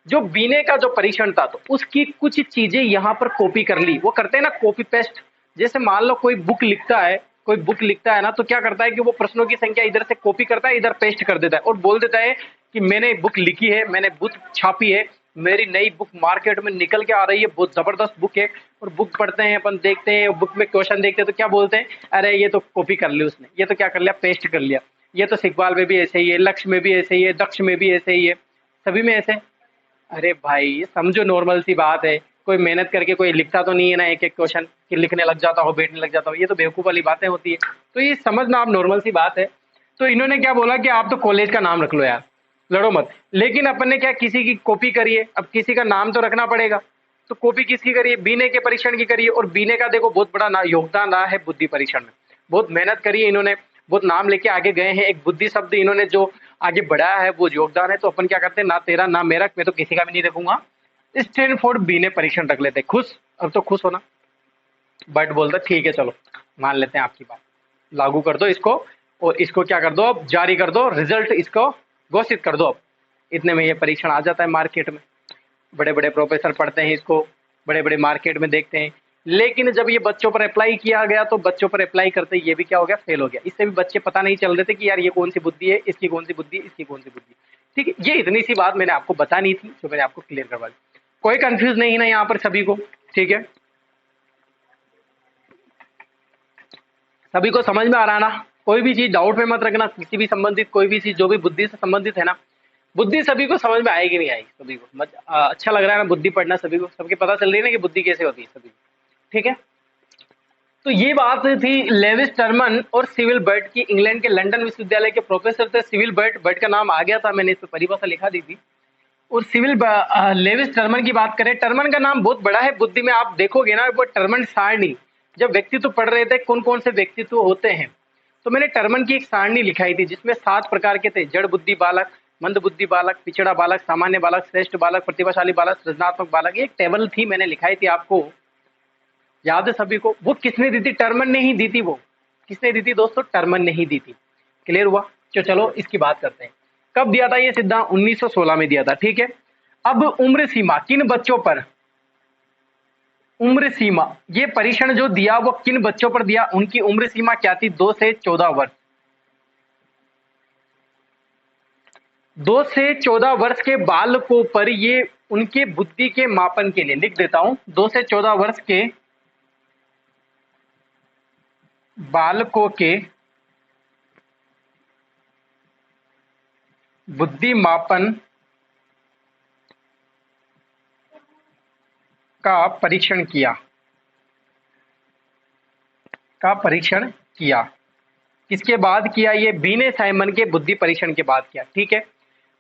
जो बीने का जो परीक्षण था तो उसकी कुछ चीजें यहाँ पर कॉपी कर ली। वो करते हैं ना कॉपी पेस्ट, जैसे मान लो कोई बुक लिखता है ना, तो क्या करता है कि वो प्रश्नों की संख्या इधर से कॉपी करता है, इधर पेस्ट कर देता है और बोल देता है कि मैंने बुक लिखी है, मैंने बुक छापी है, मेरी नई बुक मार्केट में निकल के आ रही है, बहुत जबरदस्त बुक है। और बुक पढ़ते हैं अपन, देखते हैं बुक में क्वेश्चन देखते हैं, तो क्या बोलते हैं, अरे ये तो कॉपी कर ली उसने, ये तो क्या कर लिया, पेस्ट कर लिया, ये तो सिकबाल में भी ऐसे ही है, लक्ष्य में भी ऐसे ही है, दक्ष में भी ऐसे ही है, सभी में ऐसे। अरे भाई ये समझो नॉर्मल सी बात है, कोई मेहनत करके कोई लिखता तो नहीं है ना एक एक क्वेश्चन कि लिखने लग जाता हो, बैठने लग जाता हो, ये तो बेवकूफ़ वाली बातें होती है। तो ये समझना आप नॉर्मल सी बात है। तो इन्होंने क्या बोला कि आप तो कॉलेज का नाम रख लो यार, लड़ो मत। लेकिन अपन ने क्या किसी की कॉपी करी है, अब किसी का नाम तो रखना पड़ेगा, तो कॉपी किसकी करी है, बीने के परीक्षण की करी है। और बीने का देखो बहुत बड़ा योगदान रहा है बुद्धि परीक्षण में, बहुत मेहनत करी है इन्होंने, बहुत नाम लेके आगे गए हैं, एक बुद्धि शब्द इन्होंने जो आगे बढ़ाया है वो योगदान है। तो अपन क्या करते हैं, ना तेरा ना मेरा, मैं तो किसी का भी नहीं रखूंगा, स्टैनफोर्ड बी ने परीक्षण रख लेते। खुश, अब तो खुश होना। बट बोलता ठीक है चलो मान लेते हैं आपकी बात, लागू कर दो इसको, और इसको क्या कर दो, अब जारी कर दो, रिजल्ट इसको घोषित कर दो अब। इतने में ये परीक्षण आ जाता है मार्केट में, बड़े बड़े प्रोफेसर पढ़ते हैं इसको, बड़े बड़े मार्केट में देखते हैं। लेकिन जब ये बच्चों पर अप्लाई किया गया तो बच्चों पर अप्लाई करते ये भी क्या हो गया, फेल हो गया। इससे भी बच्चे पता नहीं चल रहे थे कि यार ये कौन सी बुद्धि है, इसकी कौन सी बुद्धि, इसकी कौन सी बुद्धि। ठीक है, ये इतनी सी बात मैंने आपको बतानी थी जो मैंने आपको क्लियर करवा दी। कोई कंफ्यूज नहीं है ना यहाँ पर सभी को, ठीक है, सभी को समझ में आ रहा है ना, कोई भी चीज डाउट में मत रखना, किसी भी संबंधित कोई भी चीज जो भी बुद्धि से संबंधित है ना, बुद्धि सभी को समझ में आएगी नहीं आएगी, सभी को अच्छा लग रहा है ना बुद्धि पढ़ना, सभी को, सबके पता चल रही है ना कि बुद्धि कैसे होती है सभी को, ठीक है। तो ये बात थी लेविस टर्मन और सिविल बर्ट की, इंग्लैंड के लंदन विश्वविद्यालय के प्रोफेसर थे सिविल बर्ट, बर्ट का नाम आ गया था, मैंने इस पर परिभाषा लिखा दी थी। और लेविस टर्मन की बात करें, टर्मन का नाम बहुत बड़ा है बुद्धि में, आप देखोगे ना वो टर्मन सारणी, जब व्यक्तित्व पढ़ रहे थे कौन कौन से व्यक्तित्व होते हैं, तो मैंने टर्मन की एक सारणी लिखाई थी जिसमें 7 प्रकार के थे, जड़ बुद्धि बालक, मंद बुद्धि बालक, पिछड़ा बालक, सामान्य बालक, श्रेष्ठ बालक, प्रतिभाशाली बालक, सृजनात्मक बालक। एक टेबल थी मैंने लिखाई थी, आपको याद है सभी को, वो किसने दी थी, टर्मन ने ही दी थी। वो किसने दी थी दोस्तों, टर्मन ने ही दी थी। क्लियर हुआ। चलो इसकी बात करते हैं, कब दिया था ये सिद्धांत, 1916 में दिया था, ठीक है। अब उम्र सीमा किन बच्चों पर, उम्र सीमा, ये परीक्षण जो दिया वो किन बच्चों पर दिया, उनकी उम्र सीमा क्या थी, 2 से 14 वर्ष। 2 से 14 वर्ष के बालकों पर ये उनके बुद्धि के मापन के लिए, लिख देता हूं, 2 से 14 वर्ष के बालकों के बुद्धि मापन का परीक्षण किया। किसके बाद किया, ये बीने साइमन के बुद्धि परीक्षण के बाद किया, ठीक है।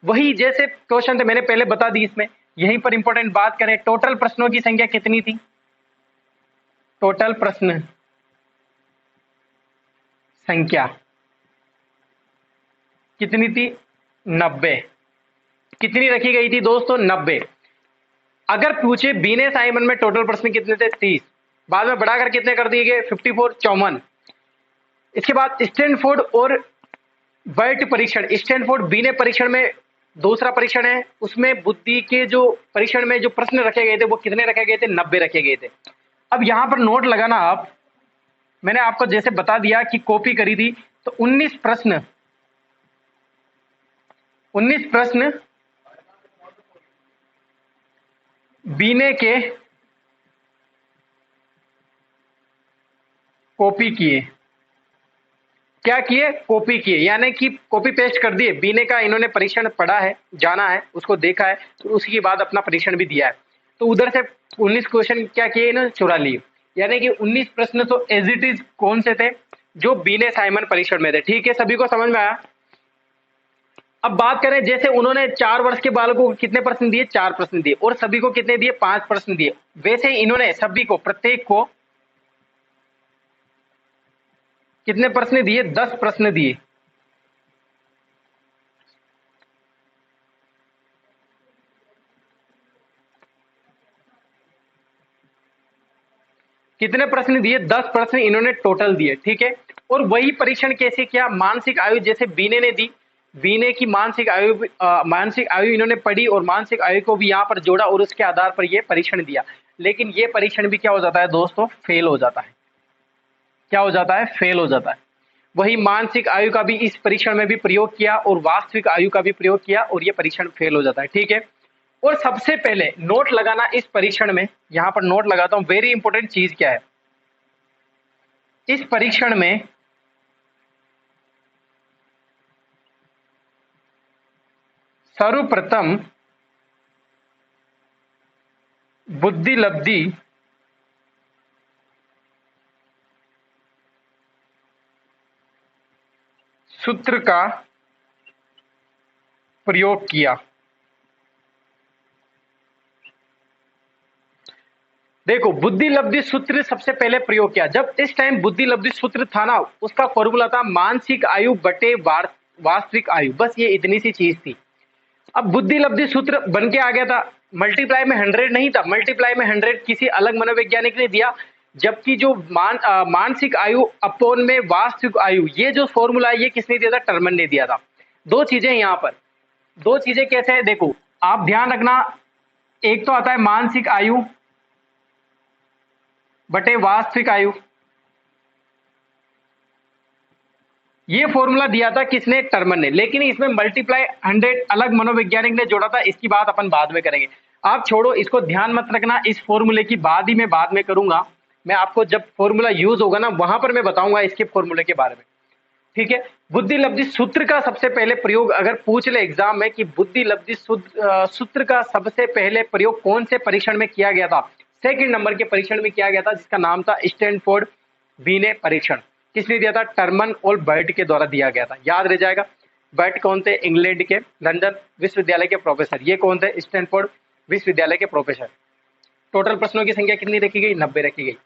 वही जैसे क्वेश्चन थे मैंने पहले बता दी इसमें, यहीं पर इंपॉर्टेंट बात करें, टोटल प्रश्नों की संख्या कितनी थी? टोटल प्रश्न संख्या कितनी थी? 90। कितनी रखी गई थी दोस्तों? 90। अगर पूछे बीने असाइनमेंट में टोटल प्रश्न कितने थे? 30। बाद में बढ़ाकर कितने कर दिए गए? 54, 54। इसके बाद स्टैनफोर्ड और बर्ट परीक्षण। स्टैनफोर्ड बीने परीक्षण में दूसरा परीक्षण है, उसमें बुद्धि के जो परीक्षण में जो प्रश्न रखे गए थे वो कितने रखे गए थे? 90 रखे गए थे। अब यहां पर नोट लगाना आप, मैंने आपको जैसे बता दिया कि कॉपी करी थी, तो 19 प्रश्न बीने के कॉपी किए। क्या किए? कॉपी किए, यानी कि कॉपी पेस्ट कर दिए। बीने का इन्होंने परीक्षण पढ़ा है, जाना है, उसको देखा है, तो उसके बाद अपना परीक्षण भी दिया है। तो उधर से 19 क्वेश्चन क्या किए? इन्होंने चुरा लिए, यानी कि 19 प्रश्न तो एज इट इज कौन से थे? जो बीने साइमन परीक्षण में थे। ठीक है, सभी को समझ में आया? अब बात करें, जैसे उन्होंने 4 वर्ष के बालकों को कितने प्रश्न दिए? 4 प्रश्न दिए, और सभी को कितने दिए? 5 प्रश्न दिए। वैसे इन्होंने सभी को, प्रत्येक को कितने प्रश्न दिए? 10 प्रश्न दिए। कितने प्रश्न दिए? 10 प्रश्न इन्होंने टोटल दिए। ठीक है, और वही परीक्षण कैसे किया? मानसिक आयु जैसे बीने ने दी, बीने की मानसिक आयु इन्होंने पढ़ी और मानसिक आयु को भी यहाँ पर जोड़ा और उसके आधार पर यह परीक्षण दिया। लेकिन यह परीक्षण भी क्या हो जाता है दोस्तों? फेल हो जाता है। क्या हो जाता है? फेल हो जाता है। वही मानसिक आयु का भी इस परीक्षण में भी प्रयोग किया और वास्तविक आयु का भी प्रयोग किया और यह परीक्षण फेल हो जाता है। ठीक है, और सबसे पहले नोट लगाना इस परीक्षण में, यहां पर नोट लगाता हूं, वेरी इंपॉर्टेंट चीज क्या है इस परीक्षण में? सर्वप्रथम बुद्धिलब्धि सूत्र का प्रयोग किया। देखो, बुद्धिलब्धि सूत्र सबसे पहले प्रयोग किया। जब इस टाइम बुद्धिलब्धि सूत्र था ना, उसका फॉर्मूला था मानसिक आयु बटे वास्तविक आयु। बस ये इतनी सी चीज थी। अब बुद्धिलब्धि सूत्र बन के आ गया था। मल्टीप्लाई में 100 नहीं था, मल्टीप्लाई में 100 किसी अलग मनोवैज्ञानिक ने दिया, जबकि जो मानसिक आयु अपोन में वास्तविक आयु, ये जो फॉर्मूला है ये किसने दिया था? टर्मन ने दिया था। दो चीजें यहां पर, दो चीजें कैसे है देखो, आप ध्यान रखना। एक तो आता है मानसिक आयु बटे वास्तविक आयु, ये फॉर्मूला दिया था किसने? टर्मन ने। लेकिन इसमें मल्टीप्लाई 100 अलग मनोवैज्ञानिक ने जोड़ा था, इसकी बात अपन बाद में करेंगे। आप छोड़ो, इसको ध्यान मत रखना, इस फॉर्मूले की बात ही मैं बाद में करूंगा। मैं आपको जब फॉर्मूला यूज होगा ना, वहां पर मैं बताऊंगा इसके फॉर्मूले के बारे में। ठीक है, बुद्धिलब्धि सूत्र का सबसे पहले प्रयोग अगर पूछ ले एग्जाम में कि बुद्धिलब्धि सूत्र का सबसे पहले प्रयोग कौन से परीक्षण में किया गया था? सेकंड नंबर के परीक्षण में किया गया था, जिसका नाम था स्टैनफोर्ड बीने परीक्षण। किसने दिया था? टर्मन और बर्ट के द्वारा दिया गया था। याद रह जाएगा। बर्ट कौन थे? इंग्लैंड के लंदन विश्वविद्यालय के प्रोफेसर। ये कौन थे? स्टैनफोर्ड विश्वविद्यालय के प्रोफेसर। टोटल प्रश्नों की संख्या कितनी रखी गई? 90 रखी गई।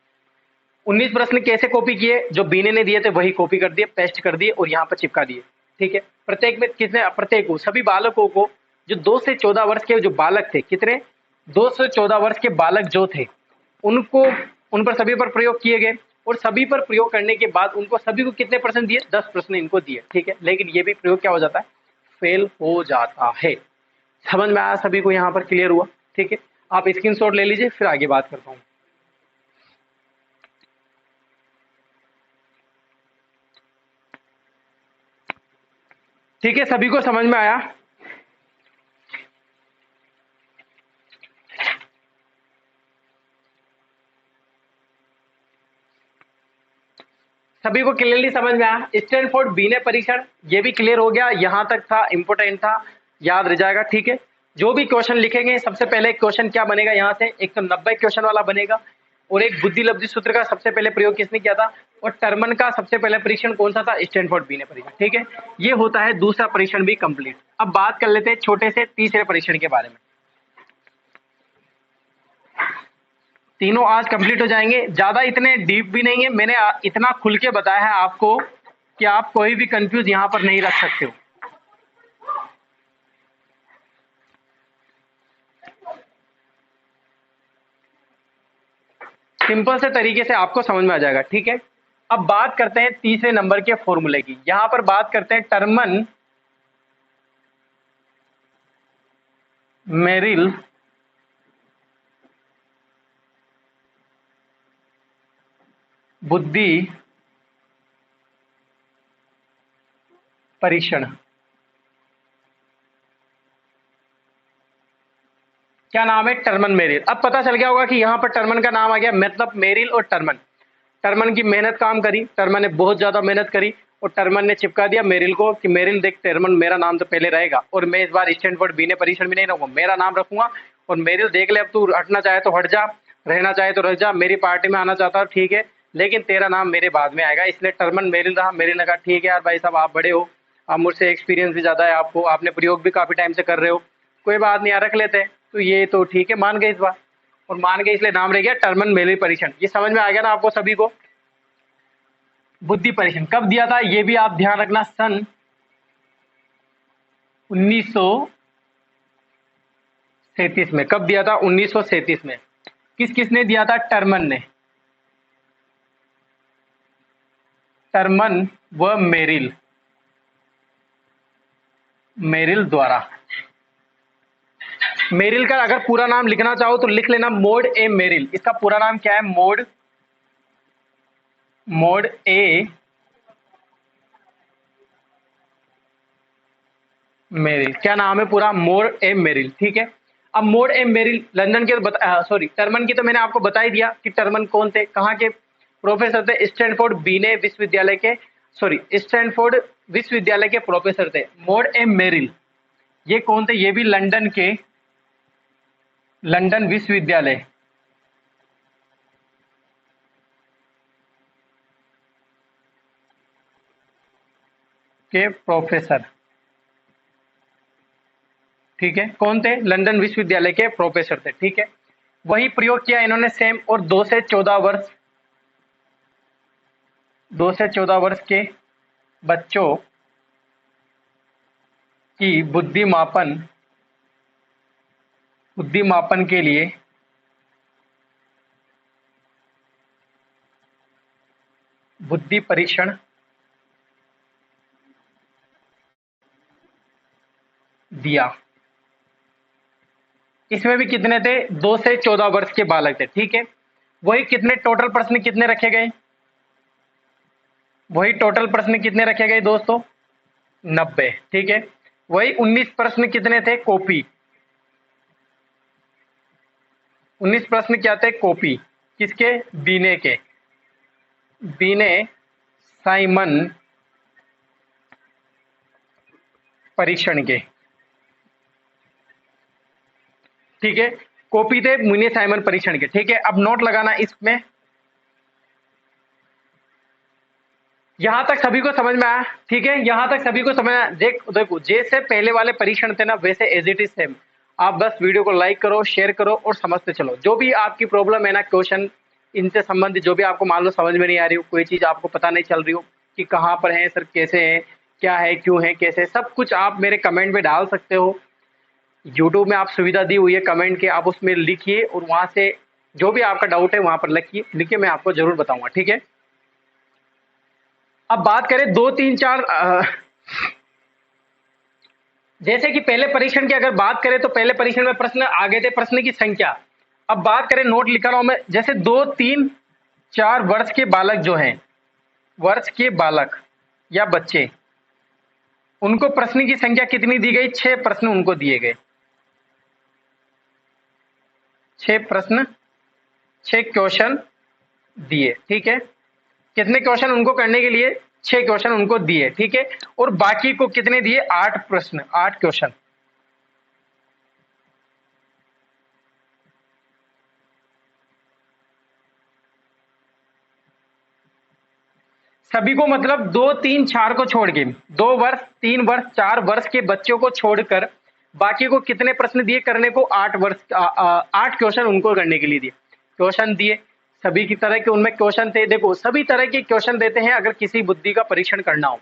19 प्रश्न कैसे कॉपी किए? जो बीने ने दिए थे वही कॉपी कर दिए, पेस्ट कर दिए और यहाँ पर चिपका दिए। ठीक है, प्रत्येक में कितने? प्रत्येक को, सभी बालकों को, जो 2 से 14 वर्ष के जो बालक थे, कितने? 2 से 14 वर्ष के बालक जो थे, उनको, उन पर सभी पर प्रयोग किए गए और सभी पर प्रयोग करने के बाद उनको सभी को कितने प्रश्न दिए? 10 प्रश्न इनको दिए। ठीक है, लेकिन ये भी प्रयोग क्या हो जाता है? फेल हो जाता है। समझ में आया सभी को? यहाँ पर क्लियर हुआ? ठीक है, आप स्क्रीनशॉट ले लीजिए, फिर आगे बात करता हूँ। ठीक है, सभी को समझ में आया? सभी को क्लियरली समझ में आया? स्टैनफोर्ड बीने परीक्षण ये भी क्लियर हो गया, यहां तक था, इंपोर्टेंट था, याद रह जाएगा। ठीक है, जो भी क्वेश्चन लिखेंगे सबसे पहले क्वेश्चन क्या बनेगा? यहाँ से एक तो 90 क्वेश्चन वाला बनेगा और एक बुद्धिलब्धि सूत्र का सबसे पहले प्रयोग किसने किया था, और टर्मन का सबसे पहले परीक्षण कौन सा था? स्टैनफोर्ड बीने परीक्षण। ठीक है, ये होता है दूसरा परीक्षण भी कंप्लीट। अब बात कर लेते हैं छोटे से तीसरे परीक्षण के बारे में। तीनों आज कंप्लीट हो जाएंगे। ज़्यादा इतने डीप भी नहीं है, मैंने इतना खुल के बताया है आपको कि आप कोई भी कंफ्यूज यहाँ पर नहीं रख सकते हो। सिंपल से तरीके से आपको समझ में आ जाएगा, ठीक है। अब बात करते हैं तीसरे नंबर के फॉर्मूले की। यहां पर बात करते हैं टर्मन मेरिल बुद्धि परीक्षण। क्या नाम है? Terman Merrill. अब पता चल गया होगा कि यहाँ पर टर्मन का नाम आ गया, मतलब मेरिल और टर्मन। टर्मन की मेहनत काम करी, टर्मन ने बहुत ज्यादा मेहनत करी और टर्मन ने चिपका दिया मेरिल को कि मेरिल देख, टर्मन मेरा नाम तो पहले रहेगा और मैं इस बार स्टैनफोर्ड बीने परीक्षण भी नहीं रहूंगा, मेरा नाम रखूंगा। और मेरिल देख ले, अब तू हटना चाहे तो हट जा, रहना चाहे तो रह जा, मेरी पार्टी में आना चाहता ठीक है, लेकिन तेरा नाम मेरे बाद में आएगा। इसलिए टर्मन मेरिल रहा। मेरिल ने कहा ठीक है यार भाई साहब, आप बड़े हो, आप मुझसे एक्सपीरियंस भी ज्यादा है आपको, आपने प्रयोग भी काफी टाइम से कर रहे हो, कोई बात नहीं यार, रख लेते हैं। तो ये तो ठीक है, मान गए इस बार, और मान गए इसलिए नाम रह गया टर्मन मेरिल परीक्षण। ये समझ में आ गया ना आपको सभी को? बुद्धि परीक्षण कब दिया था ये भी आप ध्यान रखना, सन 1937 में। कब दिया था? 1937 में। किस किसने दिया था? टर्मन ने, टर्मन व मेरिल, मेरिल द्वारा। मेरिल का अगर पूरा नाम लिखना चाहो तो लिख लेना, मोड ए मेरिल। इसका पूरा नाम क्या है? मोड ए मेरिल। क्या नाम है पूरा? मोड ए मेरिल, ठीक है। अब मोड ए मेरिल लंदन के सॉरी टर्मन की तो मैंने आपको बता ही दिया कि टर्मन कौन थे, कहाँ के प्रोफेसर थे। स्टैनफोर्ड बीने विश्वविद्यालय के, सॉरी स्टैनफोर्ड विश्वविद्यालय के प्रोफेसर थे। मोड ए मेरिल ये कौन थे? ये भी लंदन के, लंदन विश्वविद्यालय के प्रोफेसर, ठीक है। कौन थे? लंदन विश्वविद्यालय के प्रोफेसर थे, ठीक है। वही प्रयोग किया इन्होंने सेम, और 2 से 14 वर्ष, 2 से 14 वर्ष के बच्चों की बुद्धि मापन के लिए बुद्धि परीक्षण दिया। इसमें भी कितने थे? 2 से 14 वर्ष के बालक थे, ठीक है। वही कितने टोटल प्रश्न कितने रखे गए? वही टोटल प्रश्न कितने रखे गए दोस्तों? 90, ठीक है। वही 19 प्रश्न कितने थे? कॉपी। 19 प्रश्न क्या थे? कॉपी। किसके? बीने के, बीने साइमन परीक्षण के, ठीक है। कॉपी थे मुने साइमन परीक्षण के, ठीक है। अब नोट लगाना इसमें। यहां तक सभी को समझ में आया? ठीक है, यहां तक सभी को समझ आया। देखो जैसे पहले वाले परीक्षण थे ना, वैसे एज इट इज सेम। आप बस वीडियो को लाइक करो, शेयर करो और समझते चलो। जो भी आपकी प्रॉब्लम है ना, क्वेश्चन इनसे संबंधित जो भी आपको मान लो समझ में नहीं आ रही हो, कोई चीज आपको पता नहीं चल रही हो कि कहाँ पर है सर, कैसे है, क्या है, क्यों है, कैसे, सब कुछ आप मेरे कमेंट में डाल सकते हो। यूट्यूब में आप सुविधा दी हुई है कमेंट के, आप उसमें लिखिए और वहां से जो भी आपका डाउट है वहां पर लिखिए, मैं आपको जरूर बताऊंगा, ठीक है। अब बात करें 2, 3, 4, जैसे कि पहले परीक्षण की अगर बात करें तो पहले परीक्षण में प्रश्न आगे थे, प्रश्न की संख्या। अब बात करें, नोट लिखा रहा हूं मैं, जैसे 2, 3, 4 वर्ष के बालक जो हैं, वर्ष के बालक या बच्चे, उनको प्रश्न की संख्या कितनी दी गई? 6 प्रश्न उनको दिए गए। 6 प्रश्न, 6 क्वेश्चन दिए, ठीक है। कितने क्वेश्चन उनको करने के लिए? 6 क्वेश्चन उनको दिए, ठीक है। और बाकी को कितने दिए? 8 प्रश्न, 8 क्वेश्चन। सभी को मतलब 2, 3, 4 को छोड़ के, 2 वर्ष, 3 वर्ष, 4 वर्ष के बच्चों को छोड़कर बाकी को कितने प्रश्न दिए करने को? 8 वर्ष, 8 क्वेश्चन उनको करने के लिए दिए। क्वेश्चन दिए, सभी की तरह के उनमें क्वेश्चन थे। देखो सभी तरह के क्वेश्चन देते हैं अगर किसी बुद्धि का परीक्षण करना हो।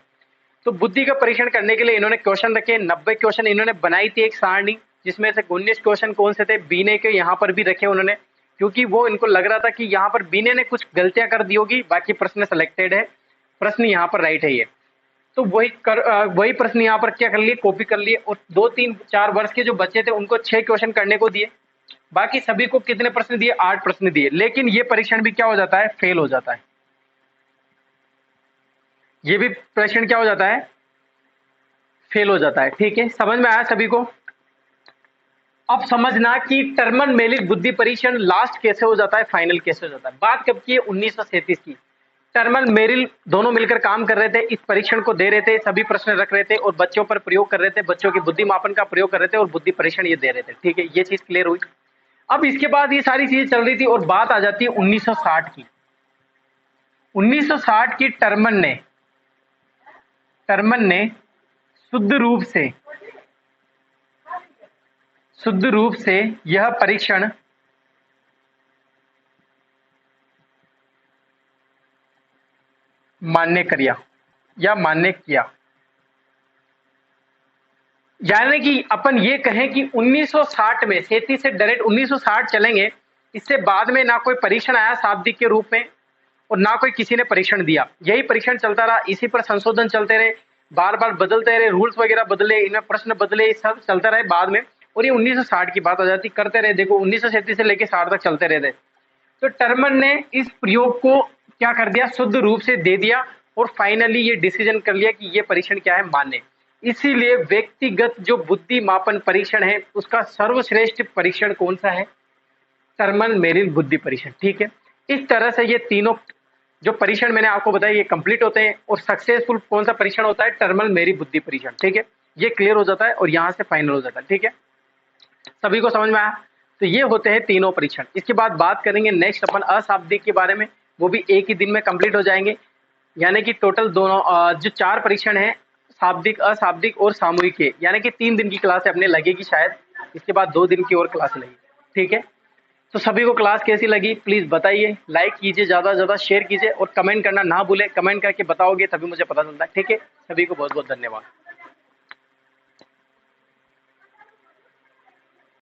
तो बुद्धि का परीक्षण करने के लिए इन्होंने क्वेश्चन रखे 90 क्वेश्चन इन्होंने बनाई थी एक सारणी, जिसमें से 19 क्वेश्चन कौन से थे, बीने के यहाँ पर भी रखे उन्होंने, क्योंकि वो इनको लग रहा था कि यहाँ पर बीने ने कुछ गलतियां कर दी होगी, बाकी प्रश्न सिलेक्टेड है, प्रश्न यहाँ पर राइट है ये। तो वही प्रश्न यहाँ पर क्या कर लिए, कॉपी कर लिए, और 2 3 4 वर्ष के जो बच्चे थे उनको 6 क्वेश्चन करने को दिए, बाकी सभी को कितने प्रश्न दिए, 8 प्रश्न दिए। लेकिन ये परीक्षण भी क्या हो जाता है, फेल हो जाता है। ये भी परीक्षण क्या हो जाता है, फेल हो जाता है। ठीक है, समझ में आया सभी को। अब समझना कि टर्मन मेलिट बुद्धि परीक्षण लास्ट कैसे हो जाता है, फाइनल कैसे हो जाता है। बात कब की है, 1937 की। टर्मन मेरिल दोनों मिलकर काम कर रहे थे, इस परीक्षण को दे रहे थे, सभी प्रश्न रख रहे थे और बच्चों पर प्रयोग कर रहे थे, बच्चों की बुद्धि मापन का प्रयोग कर रहे थे और बुद्धि परीक्षण ये दे रहे थे। ठीक है, ये चीज क्लियर हुई। अब इसके बाद ये सारी चीजें चल रही थी और बात आ जाती है 1960 की। 1960 की टर्मन ने शुद्ध रूप से यह परीक्षण मान्य किया। यानी कि अपन ये कहें कि 1960 में 37 से डायरेक्ट 1960 चलेंगे, इससे बाद में ना कोई परीक्षण आया शाब्दिक के रूप में और ना कोई किसी ने परीक्षण दिया। यही परीक्षण चलता रहा, इसी पर संशोधन चलते रहे, बार बार बदलते रहे, रूल्स वगैरह बदले, इनमें प्रश्न बदले, सब चलता रहे बाद में, और ये 1960 की बात आ जाती, करते रहे। देखो 1937 से लेकर 60 तक चलते रहे थे। तो टर्मन ने इस प्रयोग को क्या कर दिया, शुद्ध रूप से दे दिया और फाइनली ये डिसीजन कर लिया कि ये परीक्षण क्या है, मान्य। इसीलिए व्यक्तिगत जो बुद्धि मापन परीक्षण है उसका सर्वश्रेष्ठ परीक्षण कौन सा है, टर्मन मेरिल बुद्धि परीक्षण। ठीक है, इस तरह से ये तीनों जो परीक्षण मैंने आपको बताया ये कंप्लीट होते हैं और सक्सेसफुल कौन सा परीक्षण होता है, टर्मन मेरिल बुद्धि परीक्षण। ठीक है, ये क्लियर हो जाता है और यहाँ से फाइनल हो जाता है। ठीक है, सभी को समझ में आया। तो ये होते हैं तीनों परीक्षण। इसके बाद बात करेंगे नेक्स्ट अपन अशाब्दिक के बारे में, वो भी एक ही दिन में कंप्लीट हो जाएंगे। यानी कि टोटल दोनों जो 4 परीक्षण है, शाब्दिक, अशाब्दिक और सामूहिक के, यानी कि 3 दिन की क्लास अपने लगेगी शायद, इसके बाद 2 दिन की और क्लास लगेगी। ठीक है, तो सभी को क्लास कैसी लगी प्लीज बताइए, लाइक कीजिए, ज्यादा से ज्यादा शेयर कीजिए और कमेंट करना ना भूले। कमेंट करके बताओगे तभी मुझे पता चलता है। ठीक है, सभी को बहुत बहुत धन्यवाद।